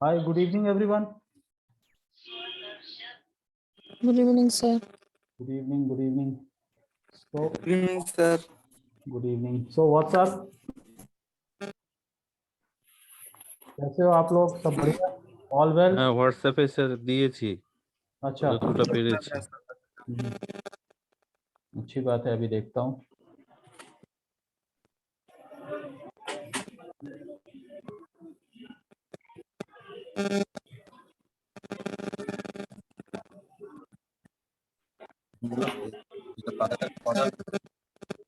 Hi, good evening, everyone. Good evening, sir. Good evening, good evening. So, Good evening, sir. good evening. So, what's up? कैसे हो आप लोग? सब बढ़िया? All well? হ্যাঁ হোয়াটসঅ্যাপে স্যার দিয়েছি अच्छा, যতটা পেরেছি। अच्छी बात है, अभी देखता हूँ।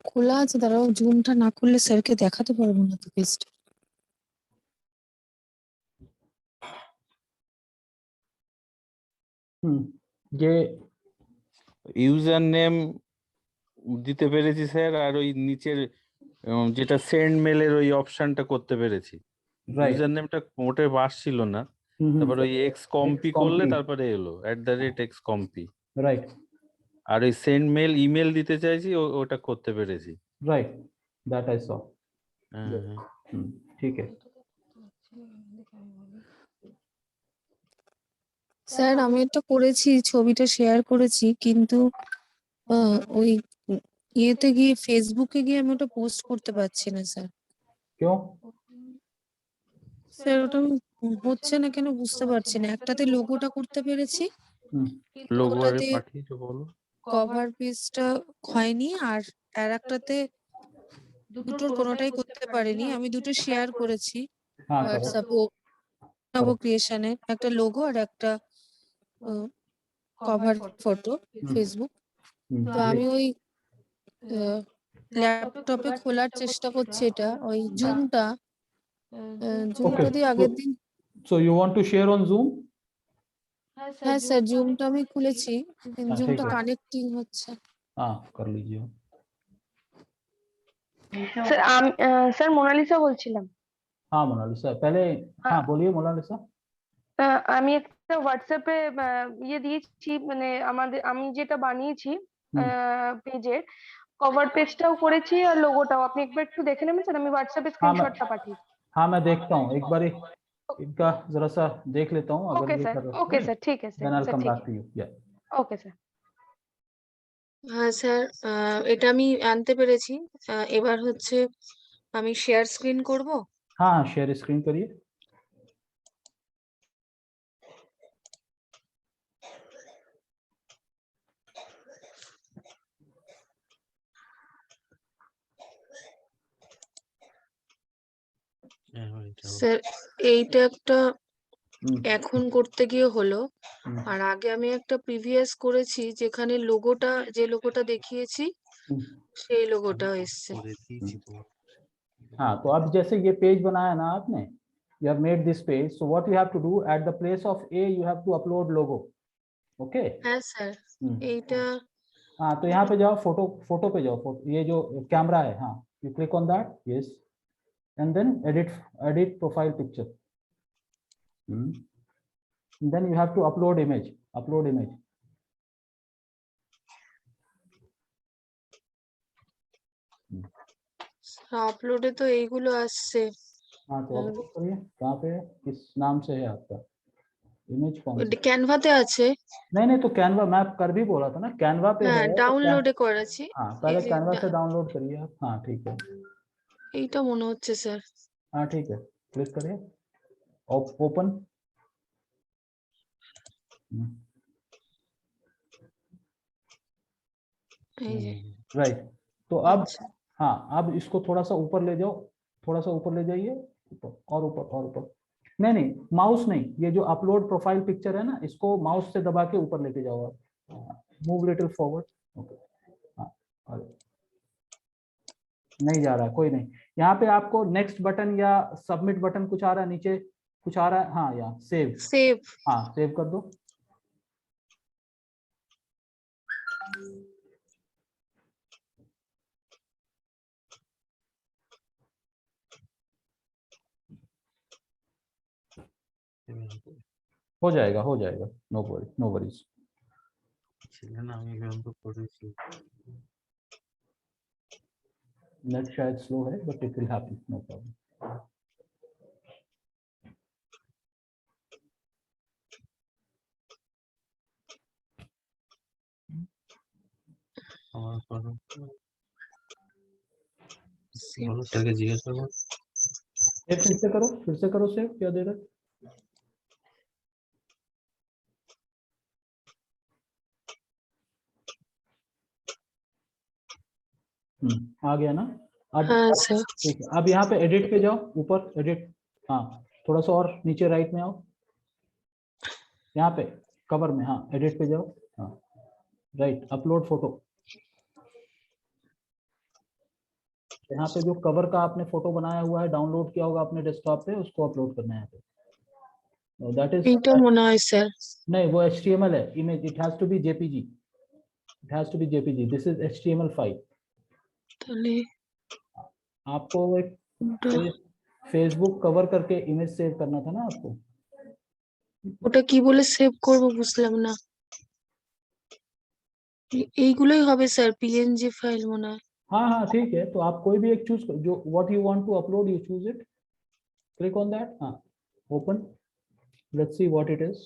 খোলা আছে, দাঁড়াও, জুমটা না করলে স্যারকে দেখাতে পারবো না তো পেজটা। ये ইউজার নেম দিতে পেরেছি স্যার, আর ওই নিচের যেটা সেন্ড মেলের ওই অপশনটা করতে পেরেছি। राइट ইউজার নেমটা মোটে আসছিল না, তারপর ওই এক্স কম্পি করলে তারপরে এলো @xcompy, राइट আর ওই সেন্ড মেল ইমেল দিতে চাইছি ওটা করতে পেরেছি। Right that I saw. হ্যাঁ ठीक है। স্যার আমি এটা করেছি, ছবিটা শেয়ার করেছি, কিন্তু ওই ইয়েতে গিয়ে ফেসবুকে গিয়ে আমি ওটা পোস্ট করতে পারছি না স্যার। क्यों? স্যার ওটা হচ্ছে না কেন বুঝতে পারছি না। একটাতে লোগোটা করতে পেরেছি, লোগো আরে ওটাতে পাঠিয়েছো বলো। কভার পেজটা হয়নি, আর একটাতে দুটোর কোনোটাই করতে পারিনি। আমি দুটো শেয়ার করেছি हाँ, करो। হোয়াটসঅ্যাপে, নব ক্রিয়েশনের একটা লোগো আর একটা কভার ফটো ফেসবুক। তো আমি ওই ল্যাপটপে খোলার চেষ্টা করছি, এটা ওই জুমটা দিয়ে আগের দিন। So you want to share on Zoom? হ্যাঁ স্যার, জুমটা আমি খুলেছি, हाँ, জুমটা ठीक है। কানেক্টিং হচ্ছে। हाँ, कर लीजिए। স্যার মোনালিসা বলছিলাম। हाँ, मोनालिसा पहले। हाँ, बोलिए मोनालिसा। আমি একটা হোয়াটসঅ্যাপে ইয়ে দিয়েছি, মানে আমি যেটা বানিয়েছি পেজের কভার পেজটাও করেছি আর লোগোটাও। আপনি একবার একটু দেখে নেবেন স্যার, আমি হোয়াটসঅ্যাপে স্ক্রিনশটটা পাঠিয়েছি। हाँ, मैं देखता हूँ एक बार इनका जरा सा देख लेता हूँ। अगर ওকে ये স্যার, कर ওকে স্যার, ঠিক আছে then I'll স্যার, come ঠিক back আছে, to you. Yeah. Okay sir. হ্যাঁ স্যার, এটা আমি আনতে পেরেছি। এবার হচ্ছে আমি শেয়ার স্ক্রিন করব। हाँ, शेयर स्क्रीन करिए। স্যার এইটা একটা এখন করতে গিয়ে হলো, আর আগে আমি একটা প্রিভিয়াস করেছি যেখানে যে লোগোটা দেখিয়েছি সেই লোগোটা এসছে। हाँ, तो अब जैसे ये पेज बनाया ना आपने, you have made this page, so what you have to do at the place of A you have to upload logo. Okay? হ্যাঁ স্যার, এইটা हाँ, तो यहाँ पे जाओ, फोटो पे जाओ, ये जो कैमरा है, हाँ, you click on that, yes, and then edit profile picture. Then you have to upload image. আপলোডে তো এইগুলো আসছে। हाँ, तो अपलोड करिए। कहाँ पे है? किस नाम से है आपका इमेज? कौन सा? ক্যানভাতে আছে। नहीं, तो कैनवा मैं कर भी बोला था ना, कैनवा पे হ্যাঁ, है तो ডাউনলোডে করেছি। हाँ, पहले कैनवा से डाउनलोड करिए आप। हाँ, ठीक है। এইটা মনে হচ্ছে স্যার। हाँ, ठीक है, क्लिक करिए, ओपन। এই যে राइट, तो अब हाँ, अब इसको थोड़ा सा ऊपर ले जाओ, थोड़ा सा ऊपर ले जाइए, ऊपर और ऊपर और ऊपर। नहीं, माउस नहीं, ये जो अपलोड प्रोफाइल पिक्चर है ना, इसको माउस से दबा के ऊपर लेके जाओ आप। Move little forward. ओके, हाँ, नहीं जा रहा, कोई नहीं। यहाँ पे आपको नेक्स्ट बटन या सबमिट बटन कुछ आ रहा है, नीचे कुछ आ रहा है, हाँ, यहाँ सेव। हाँ, सेव कर दो। हो जाएगा, नो वरीज। नेट शायद स्लो है, but it will happen, no problem. Save फिर से करो सेव, क्या दे रहा है? आ गया ना? अब हाँ सर। ठीक है, अब यहाँ पे एडिट पे जाओ, ऊपर एडिट, हाँ थोड़ा सा और नीचे राइट में आओ, यहाँ पे कवर में, हाँ एडिट पे जाओ, हाँ राइट, अपलोड फोटो। यहाँ पे जो कवर का आपने फोटो बनाया हुआ है, डाउनलोड किया होगा अपने डेस्कटॉप पे, उसको अपलोड करना है यहाँ पे। दैट इज, এটা মনে হয় স্যার। नहीं वो HTML है, image, it has to be JPG, it has to be JPG, this is HTML file. তাহলে आपको एक ওটা फेसबुक कवर करके इमेज सेव करना था ना आपको। ওটা কি বলে সেভ করব বুঝলাম না। এইগুলোই হবে স্যার, PNG ফাইল মনে হয়। हाँ हाँ ठीक है, तो आप कोई भी एक चूज, जो what you want to upload you choose it, click on that, हाँ open, let's see what it is.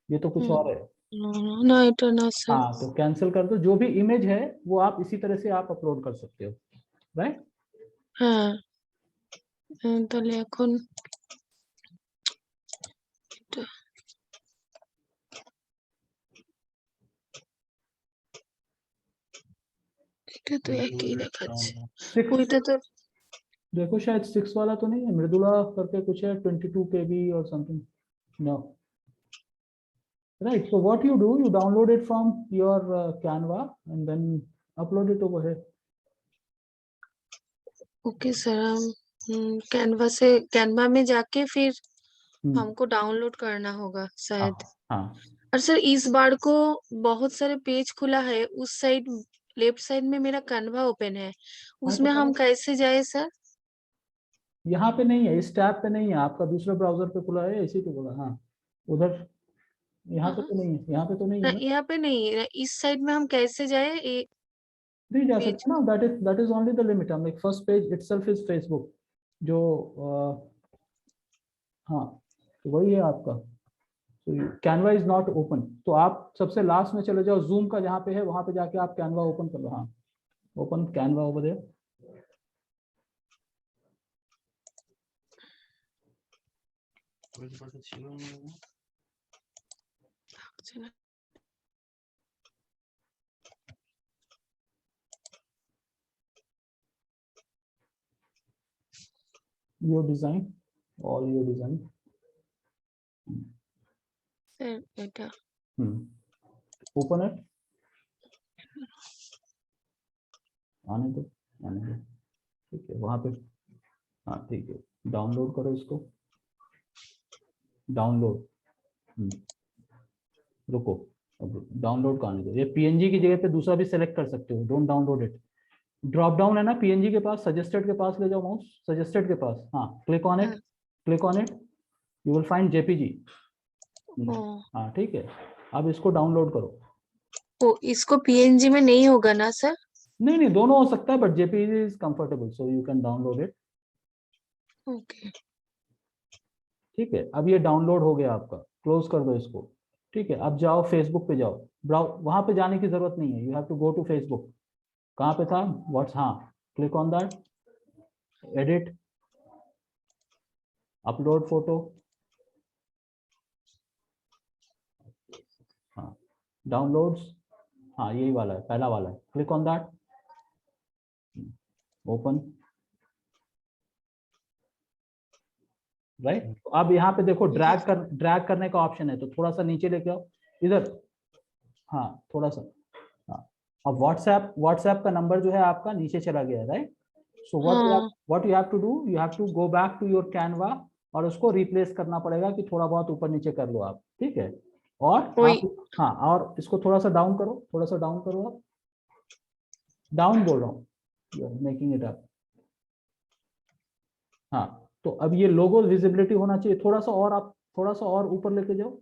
ये तो कुछ और है। না এটা না স্যার। हाँ तो कैंसिल कर दो, जो भी इमेज है वो आप इसी तरह से आप अपलोड कर सकते हो, राइट। হ্যাঁ তাহলে এখন এটা এটা তো একই দেখাচ্ছে, ওইটা তো देखो शायद 6 वाला तो नहीं है, मृदुला करके कुछ है 22 KB और something, no right. So what you do, you download it from your Canva and then upload it over here। Okay sir. हम कैनवा में जाके फिर हमको डाउनलोड करना होगा शायद। हाँ और सर इस बार को बहुत सारे पेज खुला है, उस साइड लेफ्ट साइड में मेरा कैनवा ओपन है, उसमें हम कैसे जाए सर? यहाँ पे नहीं है, इस टैब पे नहीं है, आपका दूसरा ब्राउजर पे खुला है, इसी पे खुला, हाँ उधर, यहाँ पे तो नहीं है, यहाँ पे तो नहीं है ना, यहाँ पे नहीं है, इस साइड में हम कैसे जाए? नहीं जा पेज सकते ना, that is only the limit, हम like first page itself is Facebook, जो हाँ तो वही है आपका। कैनवा इज नॉट ओपन, तो आप सबसे लास्ट में चले जाओ, जूम का जहाँ पे है वहां पे जाके आप कैनवा ओपन कर लो, हाँ open Canva over there. your design, all your design, এটা open it, आने दो ठीक है, वहां पे, हाँ ठीक है, डाउनलोड करो इसको, डाउनलोड, रुको, अब डाउनलोड का आने दो, ये PNG की जगह पे दूसरा भी सेलेक्ट कर सकते हो, don't download it, drop down है ना PNG के पास, सजेस्टेड के पास ले जाओ माउस, सजेस्टेड के पास, हाँ click on it, click on it, you will find JPG, हाँ ठीक है, अब इसको डाउनलोड करो। ओ इसको PNG में नहीं होगा ना सर? नहीं दोनों हो सकता है, but JPG is comfortable, so you can download it. Okay ठीक है, अब ये डाउनलोड हो गया आपका, क्लोज कर दो इसको। ठीक है, अब जाओ फेसबुक पे जाओ, वहां पे जाने की जरूरत नहीं है, you have to go to Facebook. कहाँ पे था व्हाट्स, हाँ click on that, edit, upload photo, हाँ डाउनलोड्स, हाँ यही वाला है, पहला वाला है, click on that, open, right. अब यहाँ पे देखो ड्रैग करने का ऑप्शन है, तो थोड़ा सा नीचे लेके आओ इधर, हाँ थोड़ा सा, हाँ अब व्हाट्सएप का नंबर जो है आपका नीचे चला गया है, right. So what you have to do, you have to go back to your Canva और उसको रिप्लेस करना पड़ेगा कि थोड़ा बहुत ऊपर नीचे कर लो आप, ठीक है। और आप, हाँ और इसको थोड़ा सा डाउन करो, थोड़ा सा डाउन करो, आप डाउन बोल रहा हूँ, you are making it up, हाँ तो अब ये लोगो विजिबिलिटी होना चाहिए, थोड़ा सा और, आप थोड़ा सा और ऊपर लेके जाओ,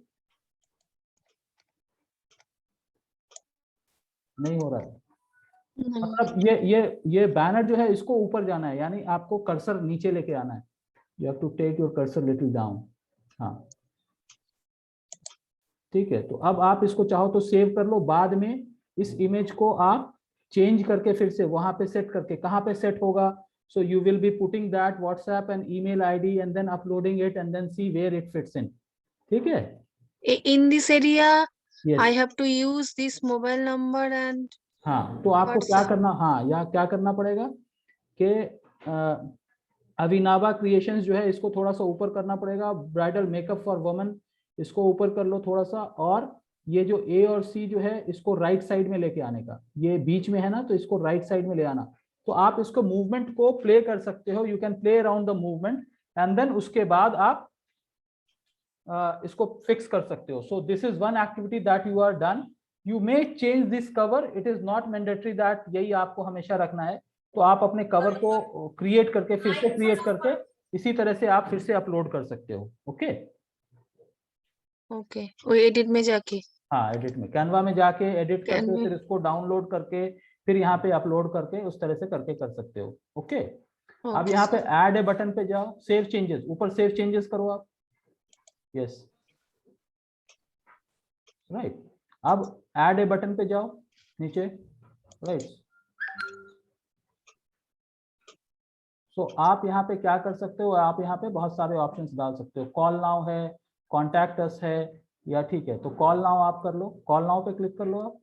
नहीं हो रहा है, मतलब ये बैनर जो है इसको ऊपर जाना है, यानी आपको कर्सर नीचे लेके आना है, you have to take your cursor little down, हाँ ठीक है। तो अब आप इसको चाहो तो सेव कर लो, बाद में इस इमेज को आप चेंज करके फिर से वहां पे सेट करके, कहाँ पे सेट होगा, so you will be putting that WhatsApp and email ID and then uploading it and then see where it fits in. ठीक है, In this area, yes I have to use this mobile number and हाँ, तो आपको क्या WhatsApp. करना, हाँ या क्या करना पड़ेगा कि अविनावा क्रिएशंस जो है इसको थोड़ा सा ऊपर करना पड़ेगा, ब्राइडल मेकअप फॉर वुमेन इसको ऊपर कर लो थोड़ा सा, और ये जो ए और सी जो है इसको राइट साइड में लेके आने का, ये बीच में है ना तो इसको राइट साइड में ले आना। तो आप इसको मूवमेंट को प्ले कर सकते हो, you can play around the movement and then उसके बाद आप इसको फिक्स कर सकते हो। So this is one activity that you are done. You may change this cover, it is not mandatory that यही आपको हमेशा रखना है। तो आप अपने कवर को क्रिएट करके फिर से क्रिएट करके इसी तरह से आप फिर से अपलोड कर सकते हो। ओके ओके, वो एडिट में जाके हाँ, एडिट में, कैनवा में जाके एडिट करके Canva. फिर इसको डाउनलोड करके फिर यहाँ पे अपलोड करके उस तरह से करके कर सकते हो। ओके अब Okay. यहाँ पे ऐड ए बटन पे जाओ, सेव चेंजेस, ऊपर सेव चेंजेस करो आप, यस राइट। अब ऐड ए बटन पे जाओ नीचे, राइट। सो आप यहाँ पे क्या कर सकते हो, आप यहाँ पे बहुत सारे ऑप्शंस डाल सकते हो, कॉल नाउ है, कॉन्टैक्ट अस है, या ठीक है तो कॉल नाउ आप कर लो, कॉल नाउ पे क्लिक कर लो आप।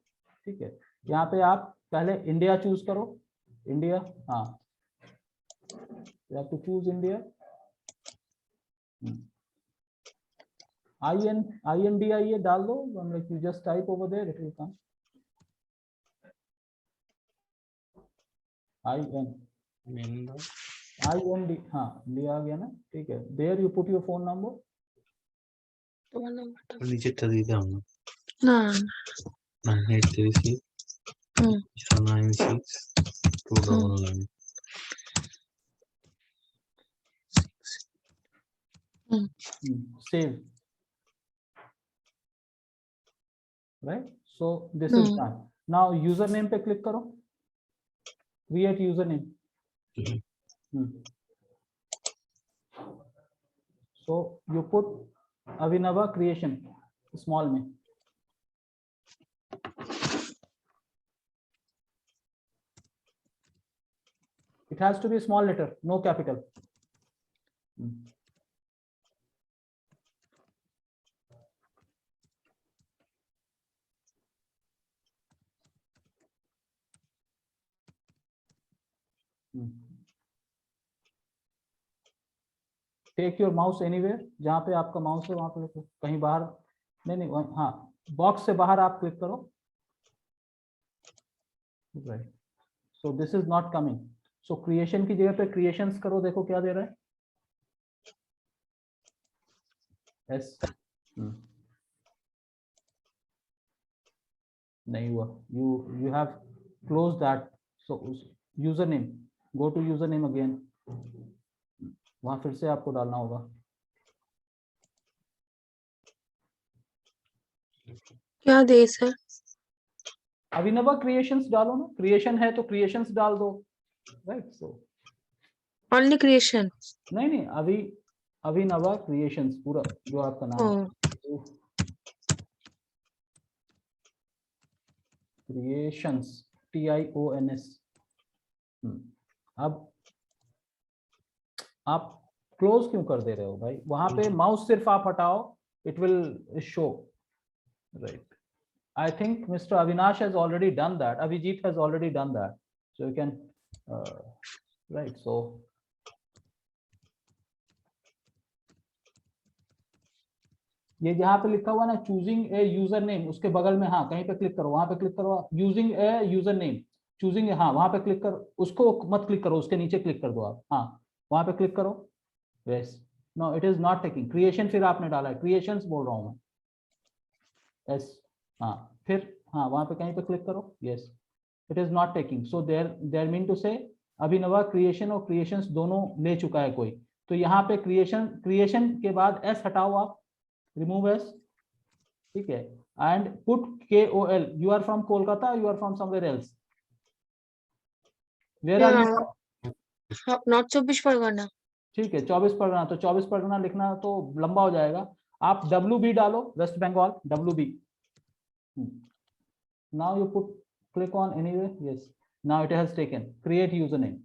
ठीक है, यहाँ पे आप पहले इंडिया चूज करो, इंडिया, हाँ you have to choose India. INDIA डाल दो, like you just type over there, it will come. IND, हाँ इंडिया आ गया ना, ठीक है। There you put your phone number. তোমার নাম্বারটা নিচেরটা দিতে হবে না 9836 হুম 96 299 Save. Right. So this is done. Now username पे click करो. Create username. So you put Avinava creation small में. It has to be small letter, no capital. Take your mouse anywhere, जहाँ पे आपका माउस है वहां पे रखो, कहीं बाहर नहीं, हाँ बॉक्स से बाहर आप क्लिक करो, right. So this is not coming, so creation की जगह पे क्रिएशंस करो, देखो क्या दे रहा है, एस नहीं हुआ, you have closed that. So username, go to username again, वहां फिर से आपको डालना होगा, क्या दे सर? अभिनवा क्रिएशंस डालो ना, क्रिएशन है तो क्रिएशंस डाल दो, राइट। So only creation? नहीं अभिनवा क्रिएशंस पूरा जो आपका नाम है, क्रिएशंस TIONS। अब आप क्लोज क्यों कर दे रहे हो भाई, वहां पे माउस सिर्फ आप हटाओ, it will show, right. I think Mr. Avinash has already done that, Avijit has already done that, so you can right, so ये जहाँ पे लिखा हुआ ना चूजिंग ए यूजर नेम, उसके बगल में हाँ कहीं पे क्लिक करो, वहां पे क्लिक करो, using a user name, choosing, हाँ वहां पे क्लिक करो, उसको मत क्लिक करो, उसके नीचे क्लिक कर दो आप, हाँ वहां पे क्लिक करो, yes. No it is not taking, creation फिर आपने डाला है, क्रिएशंस बोल रहा हूँ मैं, यस हाँ फिर हाँ वहां पे कहीं पे क्लिक करो, yes it is not taking. So there mean to say Abhinava creation और क्रिएशंस दोनों ले चुका है कोई, तो यहाँ पे क्रिएशन के बाद एस हटाओ आप, रिमूव एस, ठीक है, and put KOL, you are from Kolkata, you are from somewhere else, where are you? North 24 Pargana. ठीक है 24 परगना, तो 24 परगना लिखना तो लंबा हो जाएगा, आप WB डालो, West Bengal WB। Now you put click on anywhere, yes, Now it has taken. Create username.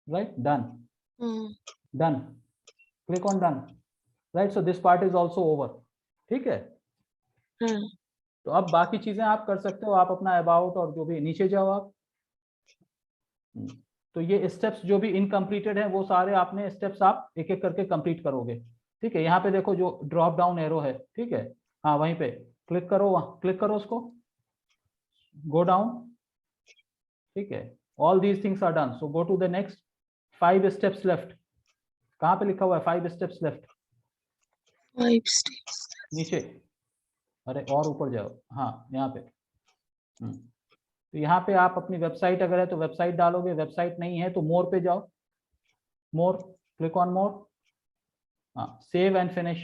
Right? Done. Done. Click on done. Right? So this part is also over. ठीक है? तो अब बाकी चीजें आप कर सकते हो, आप अपना अबाउट और जो भी, नीचे जाओ आप। तो ये स्टेप्स जो भी इनकम्प्लीटेड है वो सारे आपने स्टेप्स आप एक एक करके कंप्लीट करोगे। ठीक है, यहाँ पे देखो जो ड्रॉप डाउन एरो है, ठीक है, हाँ वहीं पे क्लिक करो, वहाँ क्लिक करो उसको, गो डाउन। ठीक है, all these things are done, so go to the next 5 steps left. कहाँ पे लिखा हुआ है 5 स्टेप्स लेफ्ट? 5 steps नीचे, अरे और ऊपर जाओ, हाँ यहाँ पे। तो यहाँ पे आप अपनी वेबसाइट अगर है तो वेबसाइट डालोगे, वेबसाइट नहीं है तो मोर पे जाओ, मोर, क्लिक ऑन मोर, हाँ, save and finish.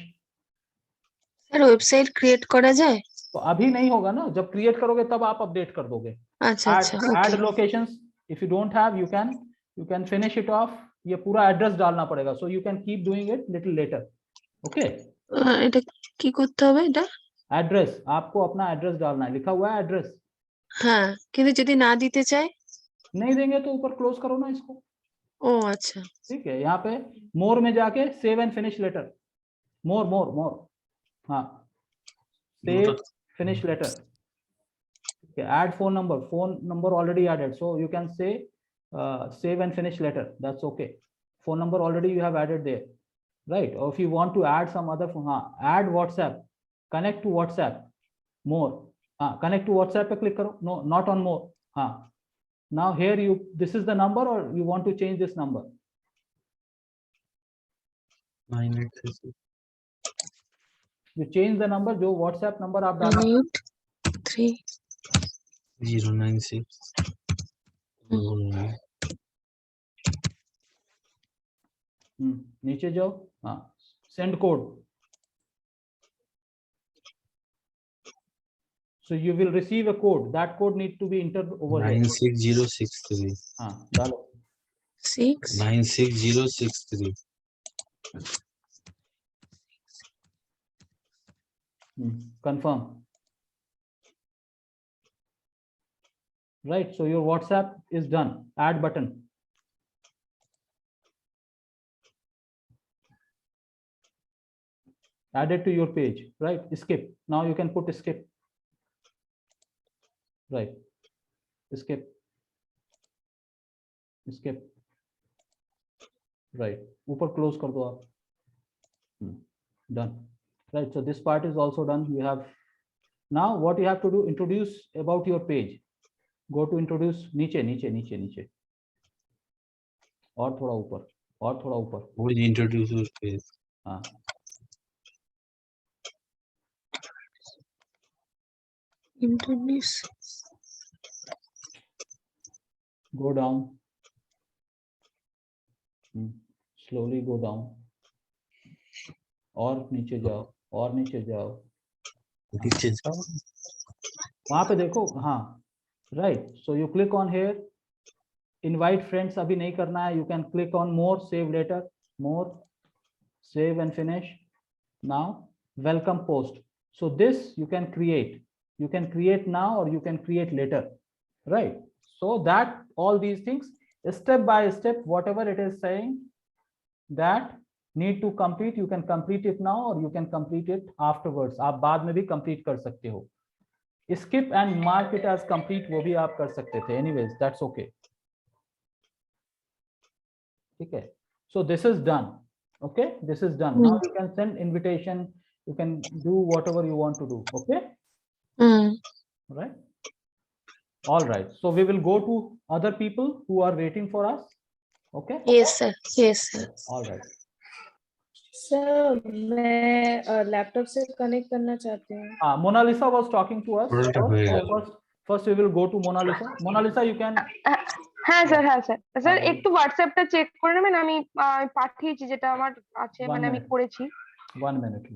Sir website create करा जाए? तो अभी नहीं होगा ना, जब क्रिएट करोगे तब आप अपडेट कर दोगे। अच्छा अच्छा, add locations, if you don't have you can finish it of. ये पूरा एड्रेस डालना पड़ेगा, so you can keep doing it little letter. Okay, এটা কি করতে হবে এটা? एड्रेस, आपको अपना एड्रेस डालना है, लिखा हुआ है एड्रेस। হ্যাঁ, কিন্তু যদি না দিতে চাই? नहीं देंगे तो ऊपर क्लोज करो ना इसको। ও আচ্ছা, ठीक है, यहाँ पे मोर में जाके save and finish later, more more more, हाँ, save finish later. Add phone number already added, so you can say save and finish letter, that's okay. Phone number already you have added there, right? Or if you want to add some other phone, add WhatsApp, connect to WhatsApp, more, connect to WhatsApp pe click karo, no, not on more, now here you, this is the number or you want to change this number? 986 you change the number, जो WhatsApp number आप डालना, 3 096 नीचे जाओ, हाँ, send code, so you will receive a code, that code need to be entered over here, 96063 हाँ डालो, 6 96063 confirm, right? So your WhatsApp is done, add button, add it to your page, right? Skip, now you can put skip, right? Skip, skip, right? ऊपर close कर दो आप, done, right? So this part is also done. You have, now what you have to do, introduce about your page, go to introduce, नीचे नीचे नीचे नीचे, और थोड़ा ऊपर, और थोड़ा ऊपर, वो इंट्रोड्यूस योर पेज, हाँ, introduce, go down, slowly go down, और नीचे जाओ, और नीचे जाओ, नीचे जाओ, वहां पे देखो, हाँ, right? So you click on here, invite friends अभी नहीं करना है, you can click on more, save later, more, save and finish, now welcome post, so this you can create now or you can create later, right? So that all these things step by step, whatever it is saying that need to complete, you can complete it now or you can complete it afterwards, आप बाद में भी complete कर सकते हो, skip and mark it as complete वो भी आप कर सकते थे, anyways that's okay, ठीक है? So this is done, okay, this is done. Now you can send invitation, you can do whatever you want to do, okay, right? All right, so we will go to other people who are waiting for us, okay? yes sir, yes sir. All right, sir मैं laptop से connect करना चाहती हूँ। Mona Lisa was talking to us, Alright, so first we will go to Mona Lisa. Mona Lisa, you can, হ্যাঁ sir, হ্যাঁ sir, sir হ্যাঁ, একটু হোয়াটসঅ্যাপটা check করে নেবেন, আমি পাঠিয়েছি যেটা আমার আছে, One মানে আমি minute. করেছি। 1 minute,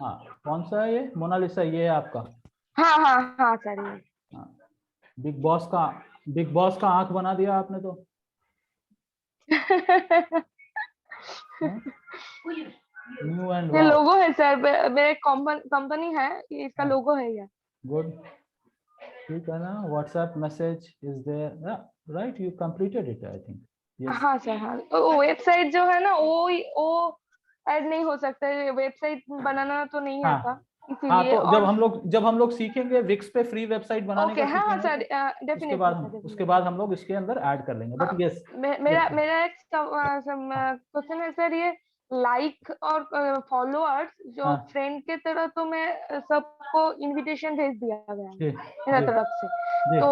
हाँ, कौन सा है ये? मोनालिसा, ये है आपका? हाँ हाँ हाँ सर, ये हाँ, बिग बॉस का आंख बना दिया आपने तो, हाँ? न्यू एंड ये लोगो है सर, मेरे कंपनी है, ये इसका हाँ। लोगो है ये। गुड, ठीक है ना। WhatsApp message is there, right, you completed it I think. Yes, हाँ सर हाँ, तो वेबसाइट जो है ना वो ऐड नहीं हो सकता है, वेबसाइट बनाना तो नहीं हाँ आता हाँ, इसीलिए। तो और जब हम लोग सीखेंगे विक्स पे फ्री वेबसाइट बनाने ओके, का हाँ हाँ सीखेंगे, सर, तो डेफिनेटली उसके सर, बाद हम लोग इसके अंदर ऐड कर लेंगे। बट यस, मेरा मेरा एक क्वेश्चन है सर, ये लाइक और फॉलोअर्स जो हाँ फ्रेंड के तरह तो मैं सबको इनविटेशन भेज दिया गया है जी मेरा जी तरफ से, जी। तो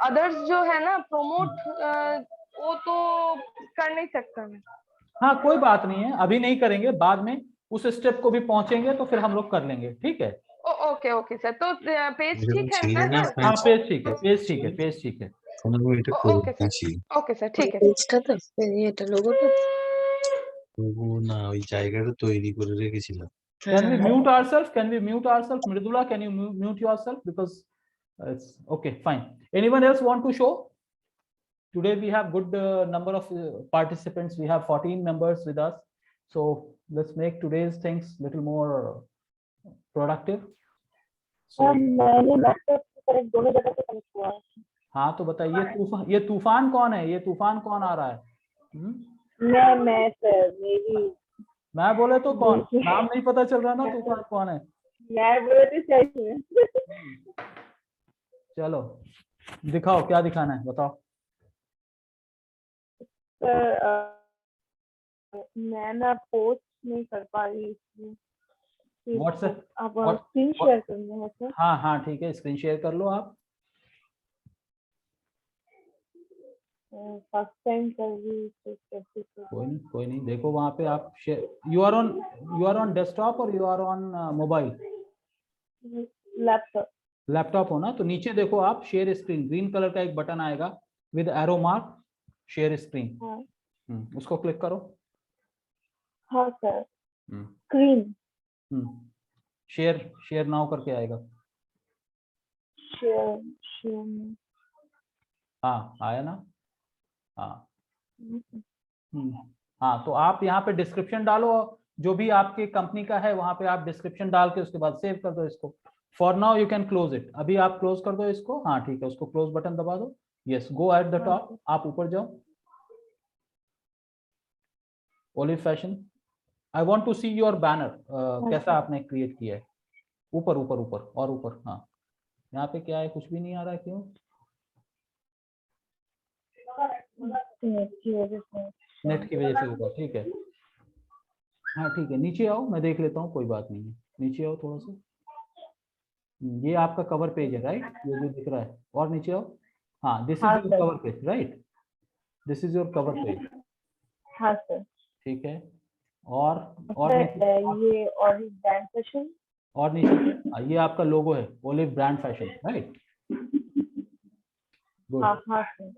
अदर्स जो है ना प्रमोट, वो तो कर नहीं सकता मैं। हाँ कोई बात नहीं है, अभी नहीं करेंगे, बाद में उस स्टेप को भी पहुंचेंगे तो फिर हम लोग कर लेंगे, ठीक है। ओके ओके सर, तो पेज ठीक है ছিল ना না सर? हाँ পাঁচ पेज ठीक है, पेज ठीक है, पेज ठीक है। 15 মিনিটে ओके করে सर, ছিল ओके सर, ठीक है। পেজটা তো এটা লোগোটা। তবু না ওই জায়গাটা তৈরি করে রেখেছিলাম। Can we mute ourselves? Can we mute ourselves? Mridula, can you mute yourself? Because it's okay, fine. Anyone else want to show? Today we have good number of participants. We have 14 members with us. So let's make today's things little more productive. So मैंने laptop से connect दोनों जगह से connect हुआ है। हाँ तो बताइए, ये तूफान कौन है? ये तूफान कौन आ रहा है? मैं सर मेरी मैं बोले तो कौन? नाम नहीं पता चल रहा ना, तूफान कौन है? मैं बोले तो चाहिए। चलो दिखाओ, क्या दिखाना है बताओ। सर मैं ना पोस्ट नहीं कर पा रही इसलिए। व्हाट्सएप, आप स्क्रीन शेयर करना है सर? हाँ हाँ ठीक है, स्क्रीन शेयर कर लो आप। फर्स्ट टाइम कर रही तो कैसे कोई नहीं, देखो वहां पे आप यू आर ऑन डेस्कटॉप और you are on mobile? Laptop. Laptop हो ना, तो नीचे देखो आप शेयर स्क्रीन, ग्रीन कलर का एक बटन आएगा with arrow mark, share screen. हाँ उसको क्लिक करो। हाँ सर, स्क्रीन शेयर नाउ करके आएगा। शेयर हाँ आया ना? हाँ हाँ, तो आप यहाँ पे डिस्क्रिप्शन डालो, जो भी आपके कंपनी का है वहां पे आप डिस्क्रिप्शन डाल के उसके बाद सेव कर दो इसको। For now you can close it, अभी आप क्लोज कर दो इसको। हाँ ठीक है, उसको क्लोज बटन दबा दो। Yes, go at the top, आप ऊपर जाओ। Olive Fashion, I want to see your banner, कैसा आपने क्रिएट किया है। ऊपर ऊपर ऊपर और ऊपर। हाँ यहाँ पे क्या है, कुछ भी नहीं आ रहा है, क्यों? नेट की वजह से होगा, ठीक है। हाँ ठीक है, नीचे आओ, मैं देख लेता हूँ, कोई बात नहीं है। नीचे आओ थोड़ा सा, ये आपका कवर पेज है राइट, ये जो दिख रहा है, और नीचे आओ। हाँ, this is your cover page right, this is your cover page. हाँ सर, ठीक है, और ये ऑलिव ब्रांड फैशन, और नीचे ये आपका लोगो है, olive brand fashion right. Good, हाँ हाँ सर,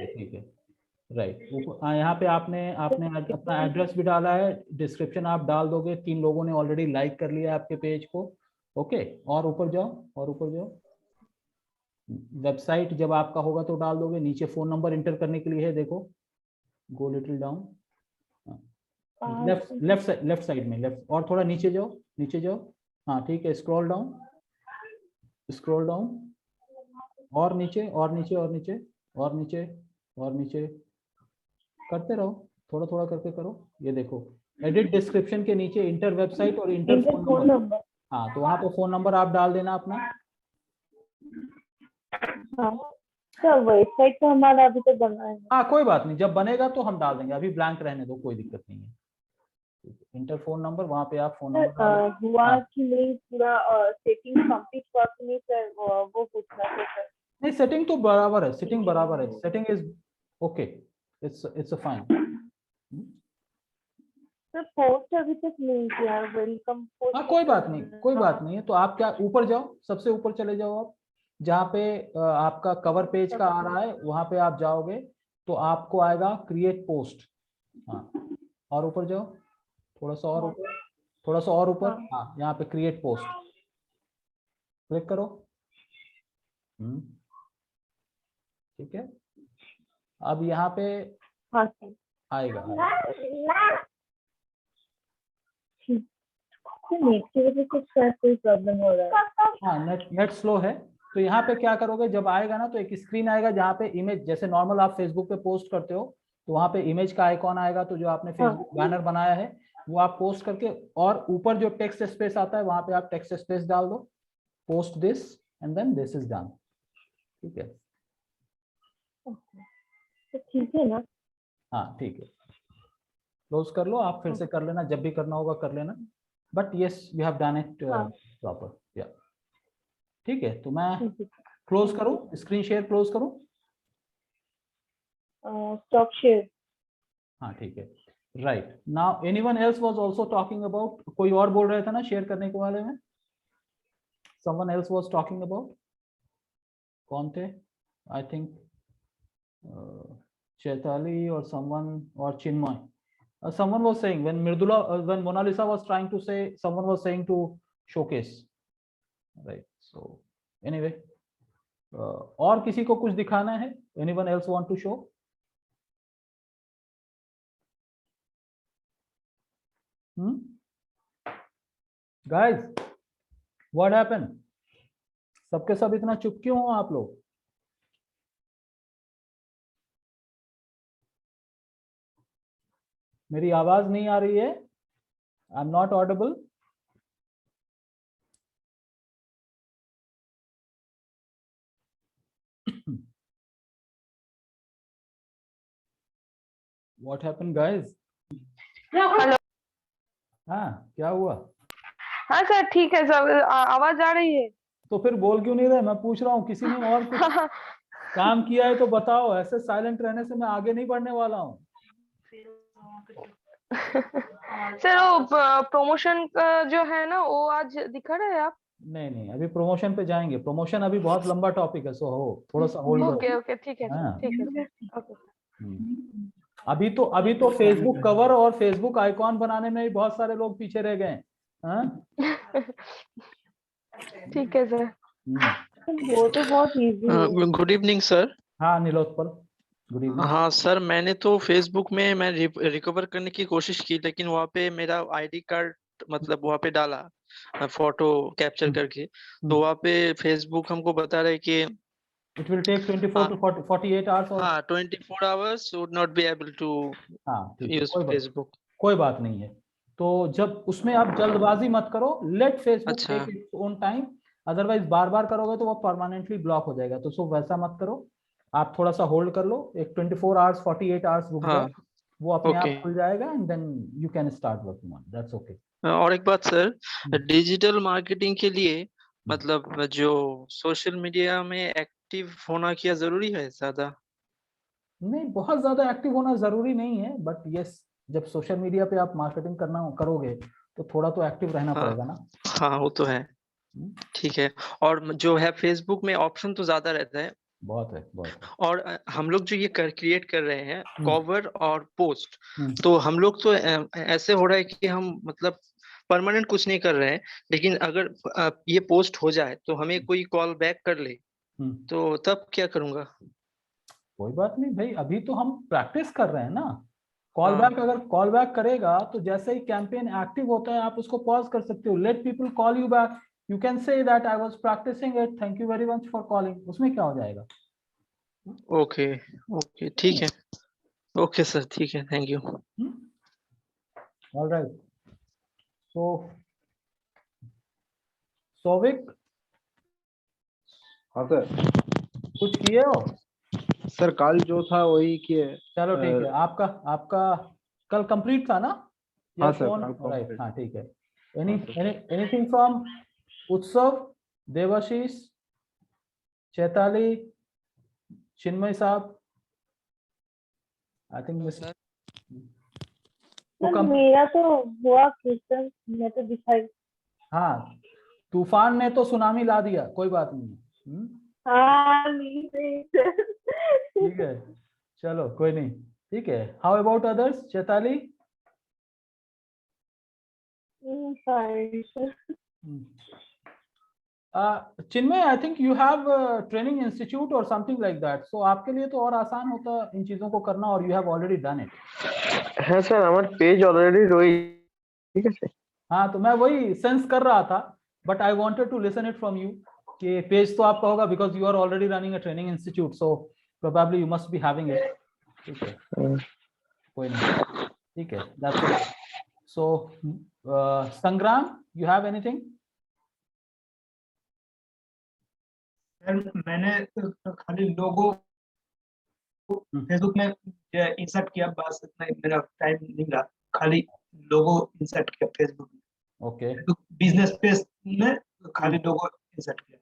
ठीक है राइट। यहाँ पे आपने अपना एड्रेस भी डाला है, डिस्क्रिप्शन आप डाल दोगे। 3 लोगों ने ऑलरेडी लाइक कर लिया आपके पेज को। ओके, और ऊपर जाओ, और ऊपर जाओ। वेबसाइट जब आपका होगा तो डाल दोगे। नीचे फोन नंबर इंटर करने के लिए है, देखो, go little down, left side में, लेफ्ट, और थोड़ा नीचे जाओ, नीचे जाओ। हाँ ठीक है, स्क्रॉल डाउन, स्क्रॉल डाउन, और नीचे, और नीचे, और नीचे, और नीचे, और नीचे करते रहो, थोड़ा थोड़ा करके करो। ये देखो, एडिट डिस्क्रिप्शन के नीचे इंटर वेबसाइट और इंटर फोन नंबर। हाँ, तो वहां पे फोन नंबर आप डाल देना अपना। सर वेबसाइट तो हमारा अभी तक बना है। हाँ कोई बात नहीं, जब बनेगा तो हम डाल देंगे, अभी ब्लैंक रहने दो, कोई दिक्कत नहीं है। इंटर फोन नंबर, वहां पे आप फोन नंबर हुआ कि नहीं पूरा सेटिंग कंप्लीट हुआ कि नहीं सर, वो पूछना था सर। नहीं, सेटिंग तो बराबर है, सेटिंग बराबर है, setting is okay, it's a fine. Sir post अभी तक नहीं किया, वेलकम पोस्ट। हाँ कोई बात नहीं, कोई बात नहीं है। तो आप क्या, ऊपर जाओ, सबसे ऊपर चले जाओ आप, जहाँ पे आपका कवर पेज का आ रहा है, वहां पे आप जाओगे तो आपको आएगा क्रिएट पोस्ट। हाँ, और ऊपर जाओ, थोड़ा सा और ऊपर, थोड़ा सा और ऊपर। हाँ, यहाँ पे क्रिएट पोस्ट क्लिक करो। ठीक है, अब यहाँ पे आएगा, नेट की वजह से शायद कोई प्रॉब्लम हो रहा है। हाँ, नेट स्लो है। तो यहाँ पे क्या करोगे, जब आएगा ना तो एक स्क्रीन आएगा जहाँ पे इमेज, जैसे नॉर्मल आप फेसबुक पे पोस्ट करते हो तो वहाँ पे इमेज का आइकॉन आएगा, तो जो आपने फेसबुक बैनर बनाया है वो आप पोस्ट करके, और ऊपर जो टेक्स्ट स्पेस आता है वहाँ पे आप टेक्स्ट स्पेस डाल दो, post this and then this is done. ठीक है, तो ठीक है ना? हाँ ठीक है, क्लोज कर लो, आप फिर से कर लेना, जब भी करना होगा कर लेना, but yes we have done it proper. या ठीक है, तो मैं क्लोज करूं, स्क्रीन शेयर क्लोज करूं? Stop share. हाँ ठीक है, right. Now anyone else was also talking about, कोई और बोल रहे थे ना शेयर करने के बारे में? Someone else was talking about, कौन थे? आई थिंक चैताली और समवन और चिन्मय। Someone was saying when when Mona Lisa was trying to say, someone was saying to showcase, right? So anyway, और किसी को कुछ दिखाना है? Anyone else want to show? Guys, what happened? सबके सब इतना चुप क्यों हो आप लोग? मेरी आवाज नहीं आ रही है? I am not Audible? What happened, guys? Hello. हाँ, क्या हुआ? हाँ सर ठीक है सर, आवाज आ रही है। तो फिर बोल क्यों नहीं रहे? मैं पूछ रहा हूँ, किसी ने और कुछ काम किया है तो बताओ, ऐसे साइलेंट रहने से मैं आगे नहीं बढ़ने वाला हूँ। सर वो प्रमोशन का जो है ना वो आज दिखा रहे हैं आप? नहीं नहीं, अभी प्रमोशन पे जाएंगे, प्रमोशन अभी बहुत लंबा टॉपिक है, सो हो थोड़ा सा होल्ड ओके करो। ओके ठीक है हाँ। ठीक है सर, ओके। अभी तो फेसबुक कवर और फेसबुक आइकॉन बनाने में ही बहुत सारे लोग पीछे रह गए। हाँ? ठीक है सर। वो तो बहुत इजी है। Good evening sir. हाँ नीलोत्पल, गुड इवनिंग। हाँ सर, मैंने तो फेसबुक में मैं रिकवर करने की कोशिश की, लेकिन वहाँ पे मेरा आईडी कार्ड मतलब वहाँ पे डाला फोटो कैप्चर करके, तो वहाँ पे फेसबुक हमको बता रहा है कि it will take 24 to 48 hours. और हाँ 24 hours would not be able to हाँ ठीक है, यूज फेसबुक। कोई बात नहीं है। तो जब उसमें आप जल्दबाजी मत करो, लेट फेसबुक अच्छा। Take its own time, otherwise बार बार करोगे तो वो परमानेंटली ब्लॉक हो जाएगा। तो सो वैसा मत करो, आप थोड़ा सा होल्ड कर लो, एक 24 आवर्स 48 आवर्स रुक जाओ, वो अपने आप ओके। खुल जाएगा and then you can start working on, that's okay. और एक बात सर, डिजिटल मार्केटिंग के लिए मतलब जो सोशल मीडिया में एक्टिव होना क्या जरूरी है ज्यादा? नहीं, बहुत ज्यादा एक्टिव होना जरूरी नहीं है, बट यस, जब सोशल मीडिया पे आप मार्केटिंग करना करोगे तो थोड़ा तो एक्टिव रहना पड़ेगा ना। हाँ वो तो है, ठीक है। और जो है फेसबुक में ऑप्शन तो ज्यादा रहता है, बहुत है, बहुत है। और हम लोग जो ये क्रिएट कर रहे हैं कवर और पोस्ट, तो हम लोग तो ऐसे हो रहा है कि हम मतलब परमानेंट कुछ नहीं कर रहे हैं, लेकिन अगर ये पोस्ट हो जाए तो हमें कोई कॉल बैक कर ले तो तब क्या करूंगा? कोई बात नहीं भाई, अभी तो हम प्रैक्टिस कर रहे हैं ना। कॉल बैक, अगर कॉल बैक करेगा तो जैसे ही कैंपेन एक्टिव होता है आप उसको पॉज कर सकते हो, let people call you back, you can say that I was practising it, thank you very much for calling, उसमें क्या हो जाएगा? ओके ओके ठीक है, ओके सर ठीक है, थैंक यू। ऑलराइट, सो सोविक, हाँ सर। कुछ किए हो? सर कल जो था वही किए। चलो ठीक है, आपका कल कंप्लीट था ना? हाँ सर, राइट, हाँ ठीक है। एनीथिंग फ्रॉम उत्सव, देवाशीष, चैताली, चिन्मय साहब? आई थिंक मेरा तो हुआ कीर्तन, मैं तो दिखाई। हाँ, तूफान ने तो सुनामी ला दिया, कोई बात नहीं। हाँ नहीं ठीक है, चलो कोई नहीं, ठीक है। How about others? Chaitali? Chinmay, I think you have training institute और समथिंग लाइक दैट, सो आपके लिए तो और आसान होता इन चीजों को करना, और you have already done it. হ্যাঁ স্যার, আমার পেজ অলরেডি রয়েছে, ঠিক আছে। हाँ, तो मैं वही सेंस कर रहा था, but I wanted to listen it from you कि पेज तो आपका होगा because you are already running a training institute, so probably you must be having it. ठीक है, कोई नहीं, ठीक है, दैट्स ओके। सो संग्राम, यू हैव एनीथिंग? मैंने खाली लोगो फेसबुक में इंसर्ट किया, बस इतना ही, मेरा टाइम नहीं रहा, खाली लोगो इंसर्ट किया फेसबुक में। ओके, बिजनेस पेज में खाली लोगो इंसर्ट किया।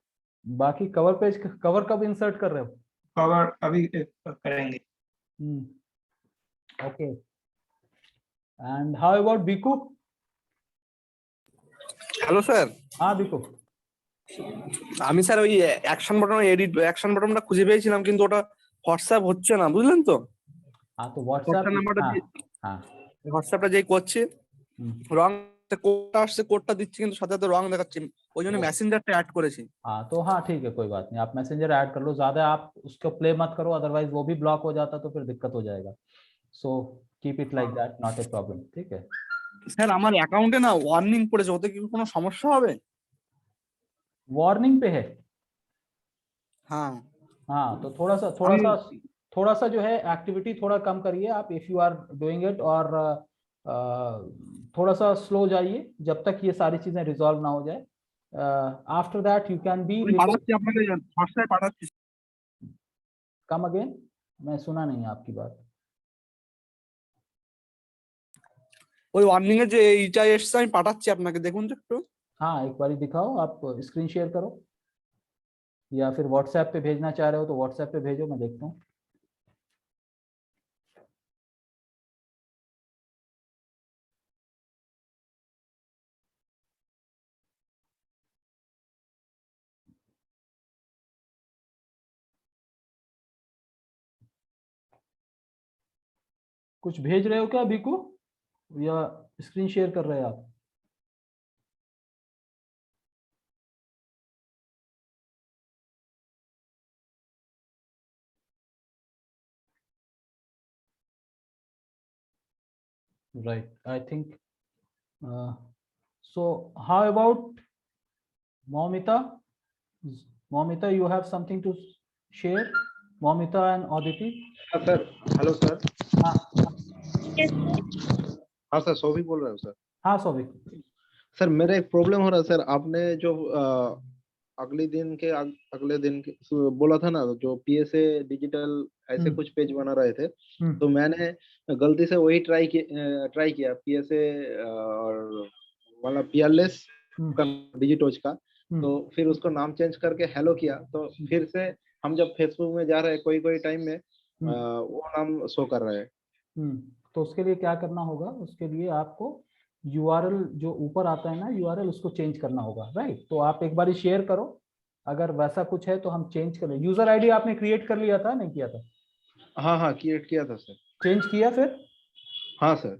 बाकी कवर पेज, कवर कब इंसर्ट कर रहे हो? कवर अभी करेंगे। Okay, and how about Biku? Hello sir, हाँ बीकू, আমি স্যার ওই অ্যাকশন বাটন অ্যাকশন বাটনটা খুঁজে পেয়েছিলাম, কিন্তু ওটা হোয়াটসঅ্যাপ হচ্ছে না, বুঝলেন তো? हाँ तो व्हाट्सएप, হোয়াটসঅ্যাপ নাম্বারটা हाँ हाँ, হোয়াটসঅ্যাপটা যেই করছি হুম। রং কোডটা আসছে, কোডটা দিচ্ছি কিন্তু সাথে সাথে রং দেখাচ্ছে, ওই জন্য মেসেঞ্জারটা অ্যাড করেছি। हाँ तो हाँ ठीक है, कोई बात नहीं, आप मैसेंजर ऐड कर लो, ज्यादा आप उसको प्ले मत करो, अदरवाइज वो भी ब्लॉक हो जाता तो फिर दिक्कत हो जाएगा। So keep it like that, not a problem. ठीक है স্যার আমার অ্যাকাউন্টে না ওয়ার্নিং পড়েছে, ওতে কি কোনো সমস্যা হবে? वार्निंग पे है? हाँ हाँ तो थोड़ा सा जो है एक्टिविटी थोड़ा कम करिए आप, if you are doing it, और थोड़ा सा स्लो जाइए जब तक ये सारी चीजें रिजॉल्व ना हो जाए। After that you can be পাঠাচ্ছি আপনাকে, হোয়াটসঅ্যাপে পাঠাচ্ছি। कम अगेन, मैं सुना नहीं आपकी बात। ওই ওয়ার্নিং এর যে এইটা এসছে আমি পাঠাচ্ছি আপনাকে, দেখুন তো একটু। हाँ एक बार दिखाओ, आप स्क्रीन शेयर करो, या फिर व्हाट्सएप पे भेजना चाह रहे हो तो व्हाट्सएप पे भेजो, मैं देखता हूँ। कुछ भेज रहे हो क्या बीकू, या स्क्रीन शेयर कर रहे हैं आप? Right, I think so. How about Momita? Momita, you have something to share? Momita and Aditi? Sir, hello sir. हाँ हाँ सर, सौभिक बोल रहे हो सर? हाँ सौभिक सर, मेरा एक प्रॉब्लम हो रहा है सर। आपने जो अगले दिन के बोला था ना, जो पीएसए डिजिटल ऐसे कुछ पेज बना रहे थे, तो मैंने गलती से वही ट्राई किया पीएसए और मतलब पीएलएस का डिजिटोज का, तो फिर उसको नाम चेंज करके हेलो किया, तो फिर से हम जब फेसबुक में जा रहे हैं कोई टाइम में वो नाम शो कर रहा है। तो उसके लिए क्या करना होगा, उसके लिए आपको यूआरएल जो ऊपर आता है ना यूआरएल, उसको चेंज करना होगा। राइट, तो आप एक बार शेयर करो, अगर वैसा कुछ है तो हम चेंज कर लें। यूजर आईडी आपने क्रिएट कर लिया था, नहीं किया था? हाँ क्रिएट किया था सर। चेंज किया फिर? हाँ सर।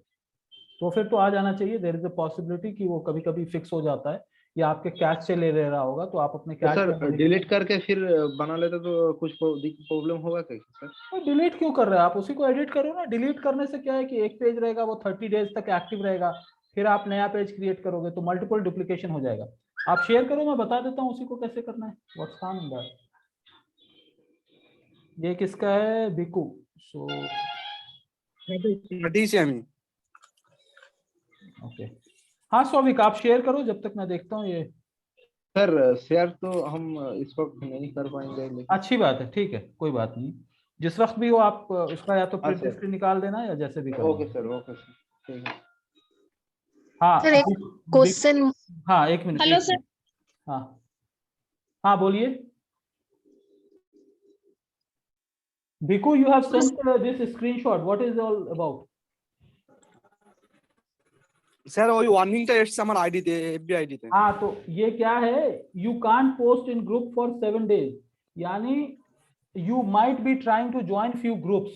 तो फिर तो आ जाना चाहिए। देयर इज अ पॉसिबिलिटी कि वो कभी कभी फिक्स हो जाता है, या आपके कैश से ले रहा होगा, तो आप अपने कैश सर डिलीट करके फिर बना लेते तो कुछ प्रॉब्लम होगा क्या सर? तो डिलीट क्यों कर रहे हैं आप, उसी को एडिट करो ना। डिलीट करने से क्या है कि एक पेज रहेगा वो 30 डेज तक एक्टिव रहेगा, फिर आप नया पेज क्रिएट करोगे तो मल्टीपल डुप्लीकेशन हो जाएगा। आप शेयर करो, मैं बता देता हूँ उसी को कैसे करना है। व्हाट्स ऑन दैट, ये किसका है? बिकू। सो ओके, हाँ सौविक आप शेयर करो जब तक मैं देखता हूँ। ये सर शेयर तो हम इस वक्त नहीं कर पाएंगे, लेकिन अच्छी बात है, ठीक है, कोई बात नहीं। जिस वक्त भी हो आप उसका या तो प्रिंट स्क्रीन निकाल देना या जैसे भी करना। ओके सर, ओके सर, ठीक है। हाँ सर एक क्वेश्चन। हाँ एक मिनट। Hello sir. हाँ हाँ बोलिए। Bhikkhu, you have sent this screenshot. What is all about? Sir ওই ওয়ার্নিংটা এসেছে আমার আইডিতে, এফবি আইডিতে। हाँ तो ये क्या है, you can't post in group for 7 days, यानी you might be trying to join few groups,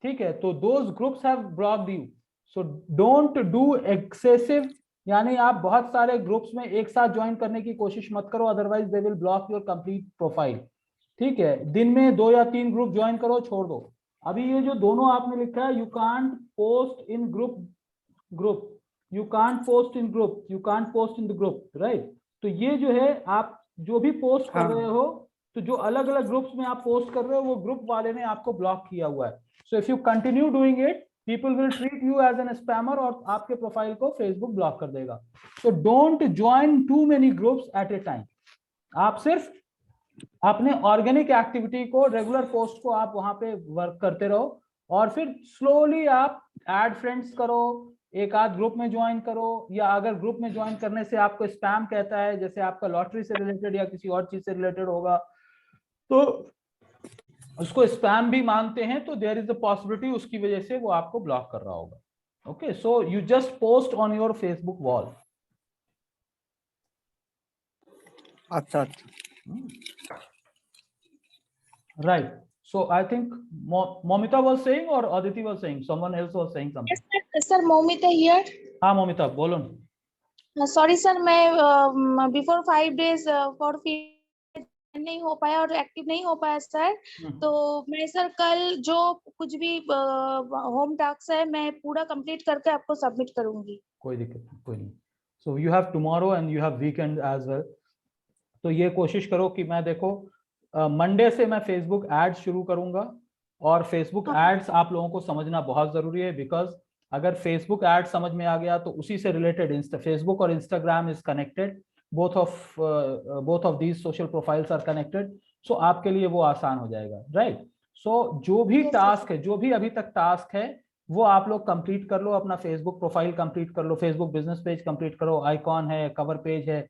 ठीक है, तो those groups have blocked you, so don't do excessive, यानी आप बहुत सारे ग्रुप्स में एक साथ ज्वाइन करने की कोशिश मत करो, otherwise they will block your complete profile. ठीक है, दिन में 2 या 3 ग्रुप ज्वाइन करो, छोड़ दो। अभी ये जो दोनों आपने लिखा है, you can't post in group, you can't post in group, you can't post in the group, right. तो ये जो है आप जो भी पोस्ट कर रहे हो, तो जो अलग अलग ग्रुप्स में आप पोस्ट कर रहे हो, वो ग्रुप वाले ने आपको ब्लॉक किया हुआ है। So if you continue doing it, people will treat you as an spammer और आपके प्रोफाइल को फेसबुक ब्लॉक कर देगा। So don't join too many groups at a time. आप सिर्फ अपने ऑर्गेनिक एक्टिविटी को, रेगुलर पोस्ट को आप वहां पे वर्क करते रहो, और फिर स्लोली आप ऐड फ्रेंड्स करो, एक आध ग्रुप में ज्वाइन करो, या अगर ग्रुप में ज्वाइन करने से आपको स्पैम कहता है, जैसे आपका लॉटरी से रिलेटेड या किसी और चीज से रिलेटेड होगा, तो उसको स्पैम भी मानते हैं, तो देयर इज अ पॉसिबिलिटी उसकी वजह से वो आपको ब्लॉक कर रहा होगा। Okay, so you just post on your Facebook wall. अच्छा अच्छा, right, so I think Momita was saying or Aditi was saying, someone else was saying something. Yes sir, Momita here. हाँ मोमिता बोलो ना। सॉरी सर, मैं before 5 days for नहीं हो पाया और एक्टिव नहीं हो पाया सर। तो मैं सर कल जो कुछ भी होम टास्क है मैं पूरा कंप्लीट करके आपको सबमिट करूंगी। कोई दिक्कत नहीं, कोई नहीं। So you have tomorrow and you have weekend as well. तो ये कोशिश करो कि मैं देखो मंडे से मैं फेसबुक एड्स शुरू करूंगा, और फेसबुक एड्स आप लोगों को समझना बहुत जरूरी है, बिकॉज अगर फेसबुक एड्स समझ में आ गया तो उसी से रिलेटेड फेसबुक और Instagram is connected, both of these social profiles are connected, so आपके लिए वो आसान हो जाएगा, राइट। सो जो भी टास्क है, जो भी अभी तक टास्क है, वो आप लोग कंप्लीट कर लो। अपना फेसबुक प्रोफाइल कंप्लीट कर लो, फेसबुक बिजनेस पेज कंप्लीट करो, आइकॉन है, कवर पेज है,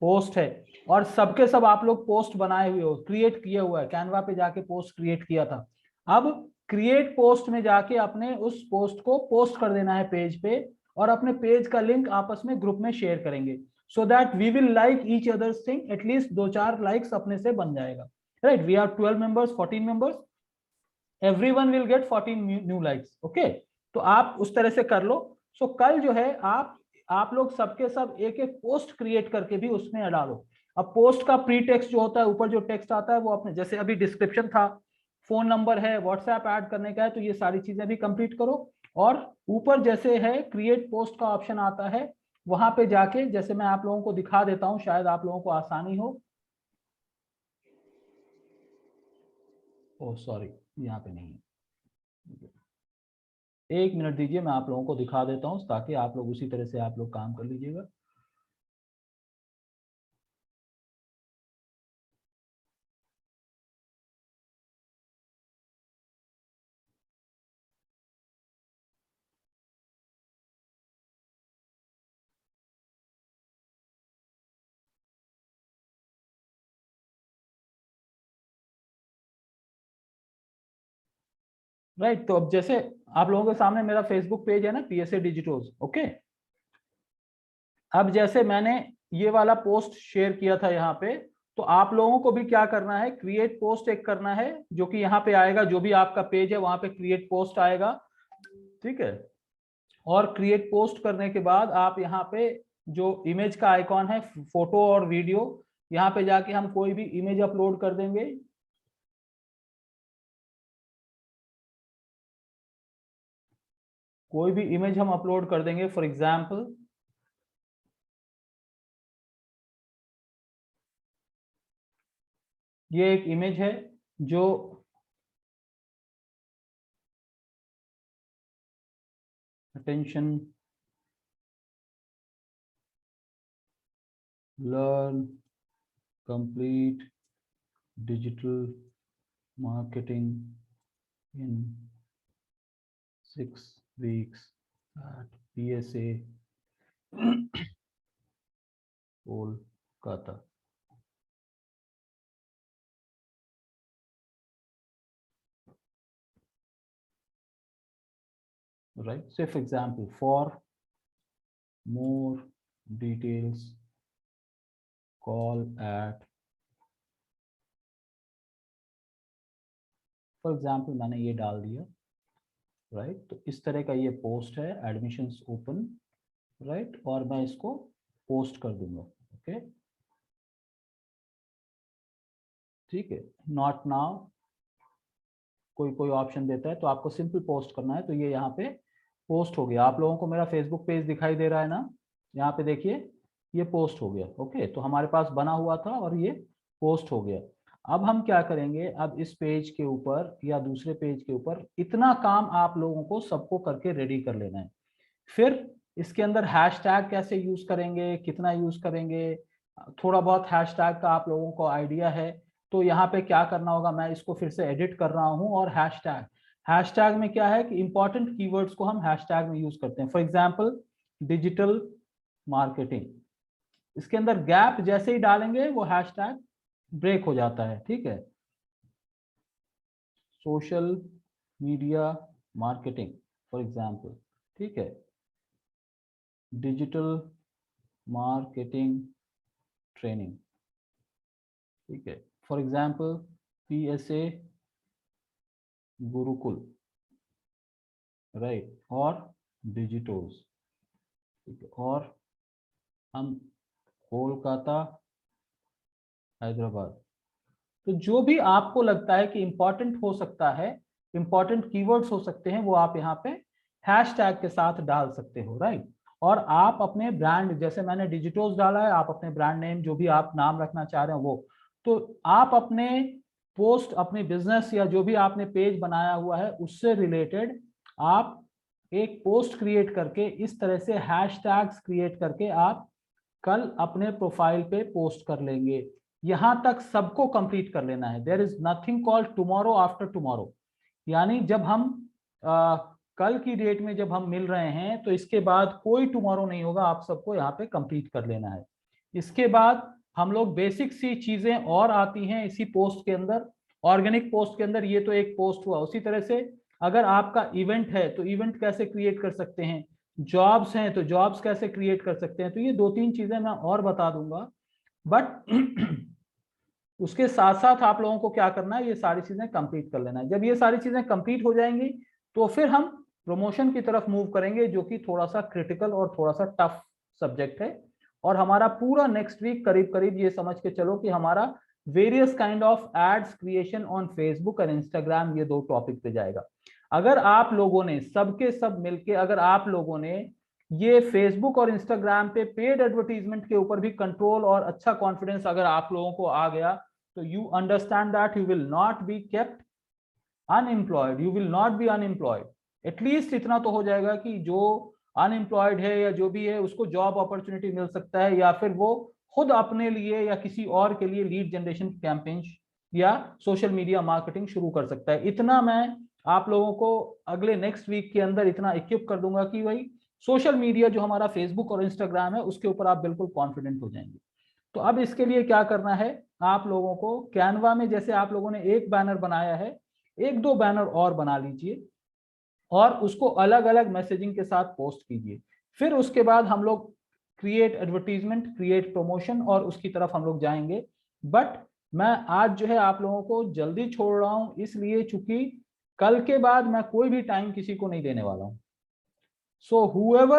पोस्ट है, और सबके सब आप लोग पोस्ट बनाए हुए हो, क्रिएट किया हुआ है, कैनवा पे जाके पोस्ट क्रिएट किया था। अब क्रिएट पोस्ट में जाके अपने उस पोस्ट को पोस्ट कर देना है पेज पे, और अपने पेज का लिंक आपस में ग्रुप में शेयर करेंगे, so that we will like each other's thing, at least 2-4 likes अपने से बन जाएगा, right। we are 12 members, 14 members, everyone will get 14 new likes, okay। तो आप उस तरह से कर लो। so कल जो है आप लोग सबके सब एक एक पोस्ट क्रिएट करके भी उसमें डालो। अब पोस्ट का प्री टेक्स्ट जो होता है, ऊपर जो टेक्स्ट आता है, वो अपने जैसे अभी डिस्क्रिप्शन था, फोन नंबर है, व्हाट्सएप ऐड करने का है, तो ये सारी चीजें भी कंप्लीट करो। और ऊपर जैसे है क्रिएट पोस्ट का ऑप्शन आता है, वहां पे जाके जैसे मैं आप लोगों को दिखा देता हूं, शायद आप लोगों को आसानी हो। ओह सॉरी, यहाँ पे नहीं है, 1 मिनट दीजिए, मैं आप लोगों को दिखा देता हूं, ताकि आप लोग उसी तरह से आप लोग काम कर लीजिएगा। राइट, तो अब जैसे आप लोगों के सामने मेरा फेसबुक पेज है ना, PSA डिजिटल्स, ओके। अब जैसे मैंने ये वाला पोस्ट शेयर किया था यहाँ पे, तो आप लोगों को भी क्या करना है, क्रिएट पोस्ट एक करना है, जो कि यहाँ पे आएगा, जो भी आपका पेज है वहां पे क्रिएट पोस्ट आएगा, ठीक है। और क्रिएट पोस्ट करने के बाद आप यहाँ पे जो इमेज का आइकॉन है, फोटो और वीडियो, यहाँ पे जाके हम कोई भी इमेज अपलोड कर देंगे। कोई भी इमेज हम अपलोड कर देंगे, फॉर एग्जाम्पल ये एक इमेज है जो attention learn complete digital marketing in 6 weeks at PSA Kolkata। Right, say for example, for more details call at, for example मैंने ये डाल दिया, राइट। तो इस तरह का ये पोस्ट है, एडमिशंस ओपन, राइट, और मैं इसको पोस्ट कर दूंगा, ओके, ठीक है। नॉट नाउ कोई ऑप्शन देता है, तो आपको सिंपल पोस्ट करना है, तो ये यहाँ पे पोस्ट हो गया। आप लोगों को मेरा फेसबुक पेज दिखाई दे रहा है ना, यहाँ पे देखिए ये पोस्ट हो गया। ओके, तो हमारे पास बना हुआ था और ये पोस्ट हो गया। अब हम क्या करेंगे, अब इस पेज के ऊपर या दूसरे पेज के ऊपर इतना काम आप लोगों को सबको करके रेडी कर लेना है। फिर इसके अंदर हैशटैग कैसे यूज करेंगे, कितना यूज करेंगे, थोड़ा बहुत हैशटैग का आप लोगों को आइडिया है। तो यहाँ पे क्या करना होगा, मैं इसको फिर से एडिट कर रहा हूँ। और हैशटैग में क्या है कि इंपॉर्टेंट कीवर्ड्स को हम हैशटैग में यूज करते हैं। फॉर एग्जांपल डिजिटल मार्केटिंग, इसके अंदर गैप जैसे ही डालेंगे वो हैशटैग ब्रेक हो जाता है। ठीक है, social media marketing for example, ठीक है, डिजिटल मार्केटिंग ट्रेनिंग, ठीक है, for example PSA Gurukul, right, और डिजिटोस, ठीक है, और हम कोलकाता हैदराबाद। तो जो भी आपको लगता है कि इंपॉर्टेंट हो सकता है, इंपॉर्टेंट कीवर्ड्स हो सकते हैं, वो आप यहाँ पे हैशटैग के साथ डाल सकते हो, राइट। और आप अपने ब्रांड, जैसे मैंने डिजिटोस डाला है, आप अपने ब्रांड नेम जो भी आप नाम रखना चाह रहे हो वो, तो आप अपने पोस्ट, अपने बिजनेस या जो भी आपने पेज बनाया हुआ है उससे रिलेटेड आप एक पोस्ट क्रिएट करके इस तरह से हैशटैग्स क्रिएट करके आप कल अपने प्रोफाइल पे पोस्ट कर लेंगे। यहां तक सबको कंप्लीट कर लेना है। There is nothing called tomorrow after tomorrow, यानी जब हम कल की डेट में जब हम मिल रहे हैं तो इसके बाद कोई टुमारो नहीं होगा, आप सबको यहाँ पे कंप्लीट कर लेना है। इसके बाद हम लोग बेसिक सी चीजें और आती हैं इसी पोस्ट के अंदर, ऑर्गेनिक पोस्ट के अंदर। ये तो एक पोस्ट हुआ, उसी तरह से अगर आपका इवेंट है तो इवेंट कैसे क्रिएट कर सकते हैं, जॉब्स हैं तो जॉब्स कैसे क्रिएट कर सकते हैं। तो ये 2-3 चीजें मैं और बता दूंगा, बट उसके साथ साथ आप लोगों को क्या करना है, ये सारी चीजें कंप्लीट कर लेना है। जब ये सारी चीजें कंप्लीट हो जाएंगी तो फिर हम प्रमोशन की तरफ मूव करेंगे, जो कि थोड़ा सा क्रिटिकल और थोड़ा सा टफ सब्जेक्ट है। और हमारा पूरा नेक्स्ट वीक करीब करीब ये समझ के चलो कि हमारा various kind of ads creation on Facebook और इंस्टाग्राम, ये 2 टॉपिक पे जाएगा। अगर आप लोगों ने सबके सब मिलके, अगर आप लोगों ने ये फेसबुक और इंस्टाग्राम पे पेड एडवर्टीजमेंट के ऊपर भी कंट्रोल और अच्छा कॉन्फिडेंस अगर आप लोगों को आ गया, तो you understand that you will not be kept unemployed, you will not B unemployed. At least इतना तो हो जाएगा कि जो अनएम्प्लॉयड है या जो भी है उसको जॉब अपॉर्चुनिटी मिल सकता है, या फिर वो खुद अपने लिए या किसी और के लिए लीड जनरेशन कैंपेन या सोशल मीडिया मार्केटिंग शुरू कर सकता है। इतना मैं आप लोगों को अगले नेक्स्ट वीक के अंदर इतना इक्विप कर दूंगा कि भाई सोशल मीडिया जो हमारा फेसबुक और इंस्टाग्राम है उसके ऊपर आप बिल्कुल कॉन्फिडेंट हो जाएंगे। तो अब इसके लिए क्या करना है, आप लोगों को कैनवा में जैसे आप लोगों ने एक बैनर बनाया है, 1-2 बैनर और बना लीजिए और उसको अलग अलग मैसेजिंग के साथ पोस्ट कीजिए। फिर उसके बाद हम लोग क्रिएट एडवर्टीजमेंट, क्रिएट प्रमोशन और उसकी तरफ हम लोग जाएंगे। बट मैं आज जो है आप लोगों को जल्दी छोड़ रहा हूं, इसलिए चूंकि कल के बाद मैं कोई भी टाइम किसी को नहीं देने वाला हूं। So whoever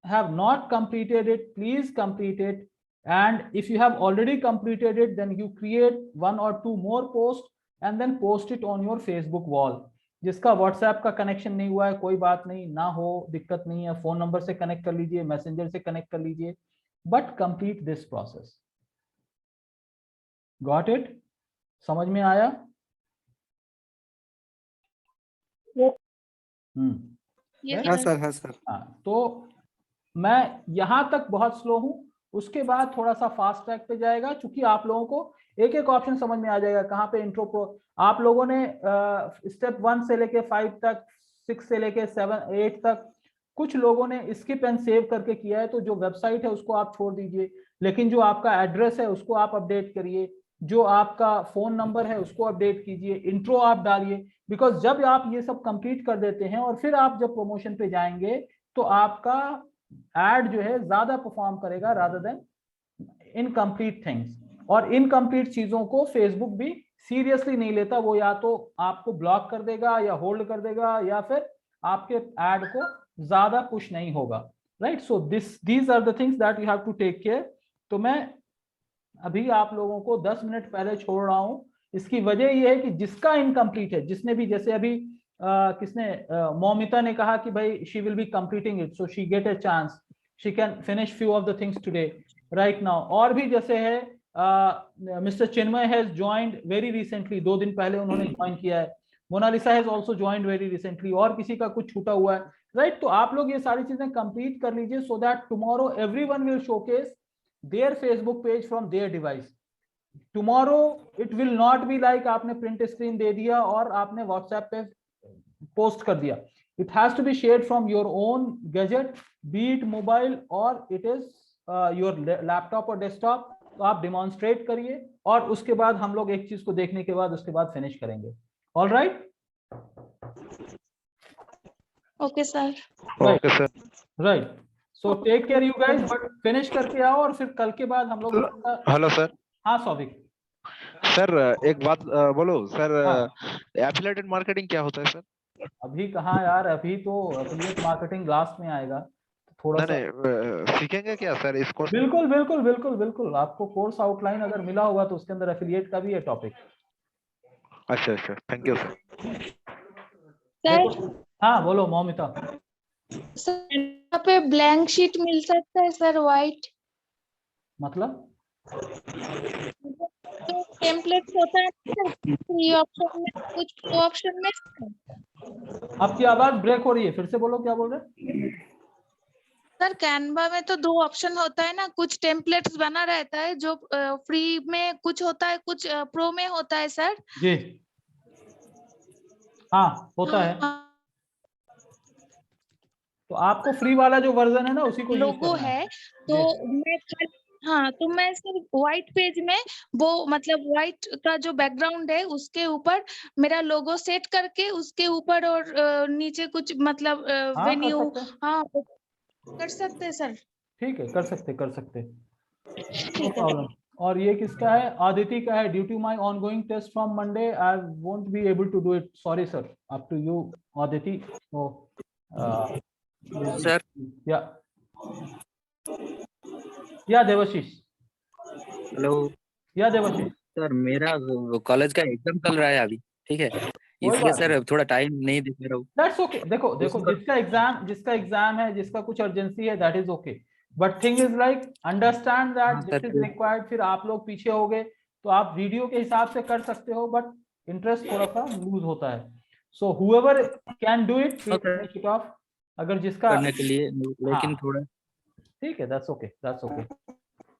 have not completed it, please complete it. And if you have already completed it, then you create 1 or 2 more posts and then post it on your Facebook wall. जिसका WhatsApp का connection नहीं हुआ है कोई बात नहीं, ना हो दिक्कत नहीं है, फोन नंबर से कनेक्ट कर लीजिए, मैसेंजर से कनेक्ट कर लीजिए, but complete this process. Got it? समझ में आया? हाँ सर, हाँ सर। हाँ, तो मैं यहाँ तक बहुत स्लो हूँ, उसके बाद थोड़ा सा फास्ट ट्रैक पे जाएगा, क्योंकि आप लोगों को एक एक ऑप्शन समझ में आ जाएगा। कहाँ पे इंट्रो प्रो, आप लोगों ने स्टेप 1 से लेके 5 तक, 6 से लेके 7 8 तक कुछ लोगों ने स्किप एंड सेव करके किया है, तो जो वेबसाइट है उसको आप छोड़ दीजिए, लेकिन जो आपका एड्रेस है उसको आप अपडेट करिए, जो आपका फोन नंबर है उसको अपडेट कीजिए, इंट्रो आप डालिए। बिकॉज जब आप ये सब कंप्लीट कर देते हैं और फिर आप जब प्रमोशन पे जाएंगे तो आपका एड जो है ज्यादा परफॉर्म करेगा रादर देन इनकम्प्लीट थिंग्स। और इनकम्प्लीट चीजों को फेसबुक भी सीरियसली नहीं लेता, वो या तो आपको ब्लॉक कर देगा या होल्ड कर देगा या फिर आपके एड को ज्यादा पुश नहीं होगा, right. So these are the things that you have to take care. तो मैं अभी आप लोगों को 10 मिनट पहले छोड़ रहा हूं, इसकी वजह यह है कि जिसका इनकम्प्लीट है, जिसने भी, जैसे अभी किसने मौमिता ने कहा कि भाई she will be completing it, so she get a chance, she can finish few of the things today right now. और भी जैसे है mister Chinmay has joined very recently, 2 दिन पहले उन्होंने ज्वाइन किया है। Monalisa has also joined very recently, और किसी का कुछ छूटा हुआ है राइट। तो आप लोग ये सारी चीजें कंप्लीट कर लीजिए so that tomorrow everyone will showcase their Facebook page from their device. Tomorrow it will not be like आपने प्रिंट स्क्रीन दे दिया और आपने व्हाट्सएप पे पोस्ट कर दिया। It has to be shared from your own gadget, be it mobile और it is your laptop और डेस्कटॉप। तो आप डिमॉन्स्ट्रेट करिए और उसके बाद हम लोग एक चीज को देखने के बाद उसके बाद फिनिश करेंगे। All right, okay sir. Okay sir. Right, so take care you guys, but finish करके आओ और फिर कल के बाद हम लोग। Hello sir. हाँ सौविक सर एक बात बोलो सर, हाँ। एफिलिएटेड मार्केटिंग क्या होता है सर? अभी कहाँ यार, अभी तो एफिलिएट मार्केटिंग लास्ट में आएगा, थोड़ा सा नहीं सीखेंगे क्या सर इस कोर्स? बिल्कुल बिल्कुल बिल्कुल बिल्कुल, आपको कोर्स आउटलाइन अगर मिला होगा तो उसके अंदर एफिलिएट का भी है टॉपिक। अच्छा अच्छा, थैंक यू सर। सर हाँ बोलो मौमिता। सर यहाँ पे ब्लैंक शीट मिल सकता है सर, वाइट? मतलब तो टेम्पलेट होता है फ्री ऑप्शन में, कुछ प्रो ऑप्शन में। आपकी आवाज ब्रेक हो रही है, फिर से बोलो क्या बोल रहे? सर कैनवा में तो 2 ऑप्शन होता है ना, कुछ टेम्पलेट्स बना रहता है जो फ्री में कुछ होता है, कुछ प्रो में होता है सर। जी हाँ होता है। तो आपको फ्री वाला जो वर्जन है ना उसी को यूज लोगो करना है तो मैं हाँ, तो मैं सिर्फ व्हाइट पेज में वो मतलब व्हाइट का जो बैकग्राउंड है उसके ऊपर मेरा लोगो सेट करके उसके ऊपर और नीचे कुछ मतलब हाँ, वेन्यू। कर सकते हैं। हाँ कर सकते हैं सर। ठीक है, कर सकते नो ठीक है। प्रॉब्लम। और ये किसका है? आदिति का है। Due to my ongoing test from Monday I won't be able to do it, sorry sir, up to you Aditi. तो सर या देवाशीष। हेलो या देवाशीष सर, मेरा कॉलेज का एग्जाम चल रहा है अभी, ठीक है, इसलिए सर थोड़ा टाइम नहीं दे पा रहा हूँ। That's okay. देखो जिसका एग्जाम है, जिसका कुछ अर्जेंसी है, that is okay, but thing is like understand that this is required. फिर आप लोग पीछे हो गए तो आप वीडियो के हिसाब से कर सकते हो, बट इंटरेस्ट थोड़ा सा लूज होता है। So whoever can do it finish it off, अगर जिसका करने के लिए, लेकिन थोड़ा ठीक है, दैट्स ओके।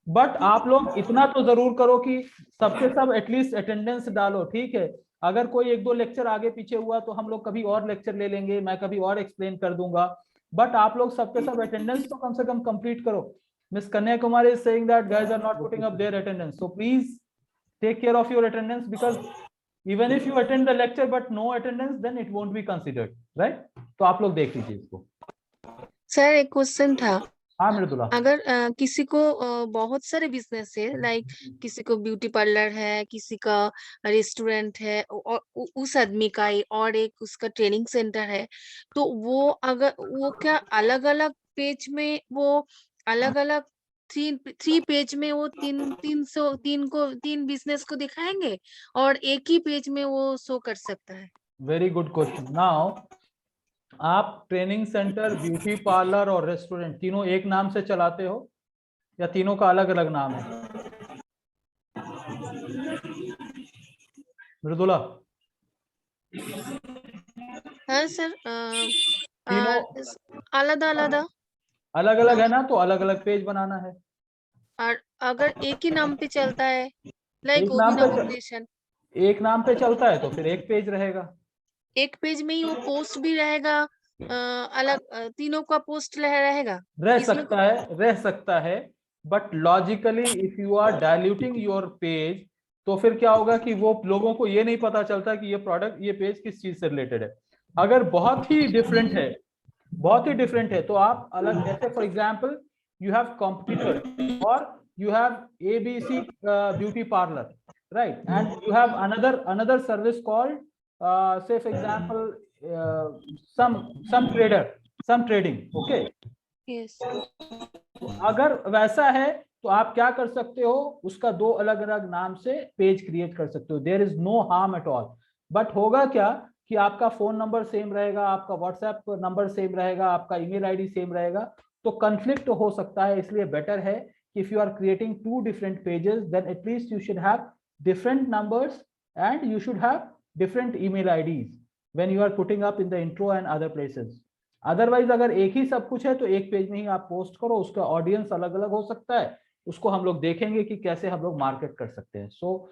बट आप लोग इतना तो जरूर करो कि सबके सब एटलीस्ट अटेंडेंस डालो, ठीक है। अगर कोई 1-2 लेक्चर आगे पीछे हुआ तो हम लोग कभी और लेक्चर ले लेंगे, मैं कभी और एक्सप्लेन कर दूंगा, बट आप लोग सबके सब अटेंडेंस तो कम से कम कंप्लीट करो। Miss Kanya Kumari is saying that guys are not putting up their attendance, so please take care of your attendance, because even if you attend the lecture but no attendance then it won't be considered, right? तो आप लोग देख लीजिए इसको। Sir एक question था। हाँ मृदुला। अगर किसी को बहुत सारे बिजनेस है, लाइक किसी को ब्यूटी पार्लर है, किसी का रेस्टोरेंट है, और उस आदमी का ही और एक उसका ट्रेनिंग सेंटर है, तो वो अगर वो क्या अलग अलग पेज में वो अलग अलग 3 पेज में वो तीन बिजनेस को दिखाएंगे और एक ही पेज में वो शो कर सकता है? Very good question. नाउ आप ट्रेनिंग सेंटर, ब्यूटी पार्लर और रेस्टोरेंट तीनों एक नाम से चलाते हो या तीनों का अलग अलग नाम है? मृदुला। हाँ सर, अलग अलग है ना, तो अलग अलग पेज बनाना है। और अगर एक ही नाम पे चलता है, लाइक एक नाम पे चलता है तो फिर एक पेज रहेगा। एक पेज में ही वो पोस्ट भी रहेगा, अलग तीनों का पोस्ट रहेगा। रह सकता है, but logically if you are diluting your page तो फिर क्या होगा कि वो लोगों को ये नहीं पता चलता कि ये प्रोडक्ट, ये पेज किस चीज से रिलेटेड है। अगर बहुत ही डिफरेंट है तो आप अलग, जैसे for example you have competitor और you have ABC beauty parlor, right? And you have another service called say for example some trading, okay? Yes. अगर वैसा है तो आप क्या कर सकते हो, उसका 2 अलग अलग नाम से पेज क्रिएट कर सकते हो, there is no harm at all. But होगा क्या कि आपका फोन नंबर सेम रहेगा, आपका व्हाट्सएप नंबर सेम रहेगा, आपका ईमेल आईडी सेम रहेगा, तो कंफ्लिक्ट हो सकता है। इसलिए बेटर है कि if you are creating 2 different pages then at least you should have different numbers and you should have different email IDs when you are putting up in the intro and other places. Otherwise अगर एक ही सब कुछ है तो एक page में ही आप post करो, उसका ऑडियंस अलग अलग हो सकता है, उसको हम लोग देखेंगे कि कैसे हम लोग मार्केट कर सकते हैं। So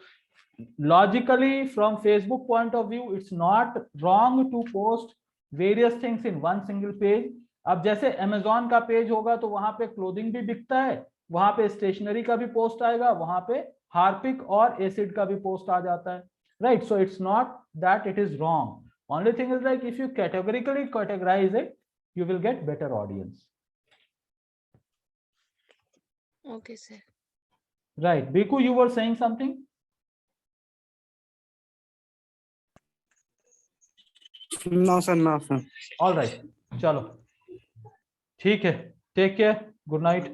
logically from Facebook point of view it's not wrong to post various things in one single page. अब जैसे अमेजोन का पेज होगा तो वहां पे क्लोथिंग भी बिकता है, वहां पे स्टेशनरी का भी पोस्ट आएगा, वहां पे हार्पिक और एसिड का भी पोस्ट आ जाता है, right? So it's not that it is wrong. Only thing is like if you categorically categorize it, you will get better audience. Okay, sir. Right. Biku, you were saying something? No sir, no sir. All right. चलो ठीक है, take care, good night.